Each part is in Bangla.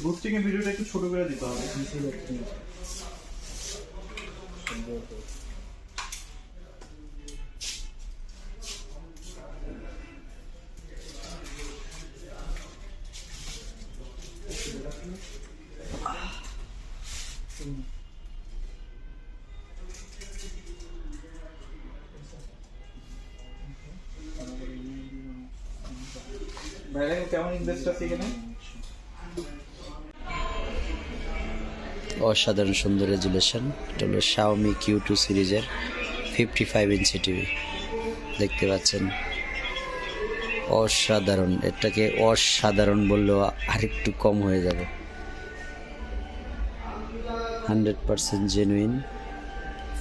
বুস্টিং এর ভিডিওটা একটু ছোট করে দিতে হবে। ভাইরা কেমন ইনভেস্ট আছে এখানে? অসাধারণ সুন্দর রেজুলেশন। এটা হলো Xiaomi Q2 সিরিজের 55 ইঞ্চি টিভি দেখতে পাচ্ছেন। অসাধারণ, এটাকে অসাধারণ বললেও আরেকটু কম হয়ে যাবে। 100% জেনুইন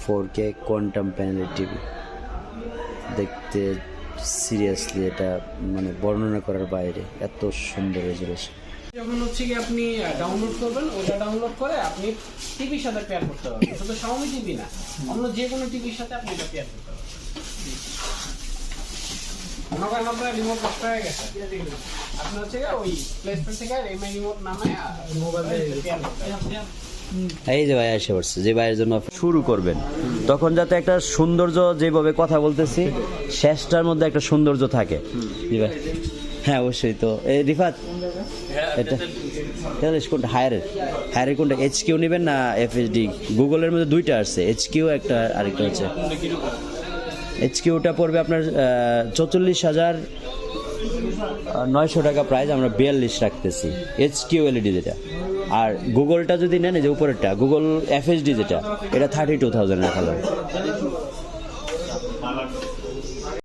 4K কোয়ান্টাম প্যানেলের টিভি। দেখতে সিরিয়াসলি এটা মানে বর্ণনা করার বাইরে, এত সুন্দর রেজুলেশন। যখন হচ্ছে কি আপনি ডাউনলোড করবেন, ওটা ডাউনলোড করে আপনি টিভির সাথে পেয়ার করতে পারবেন। শুধু Xiaomi টিভি না, অন্য যে কোনো টিভির সাথে আপনি এটা পেয়ার করতে পারবেন। মনে করেন আপনার রিমোট নষ্ট হয়ে গেছে, আপনি হচ্ছে ওই প্লে স্টোর থেকে এমআই রিমোট নামে মোবাইল পেয়ার করতে পারবেন। এই যে ভাই এসে পড়ছে, যে ভাইয়ের জন্য শুরু করবেন তখন যাতে একটা সৌন্দর্য, যেভাবে কথা বলতেছি শেষটার মধ্যে একটা সৌন্দর্য থাকে। হ্যাঁ অবশ্যই। তো এই রিফাত, এটা কোনটা হায়ারের কোনটা, HQ নেবেন না FHD? গুগলের মধ্যে দুইটা আসছে, HQ একটা, আরেকটা হচ্ছে HQটা পড়বে আপনার 44,900 টাকা প্রাইস, আমরা 42 রাখতেছি HQ LED যেটা। আর গুগলটা যদি নেন, যে উপরেরটা গুগল FHD যেটা, এটা 32,000 রাখা যাবে।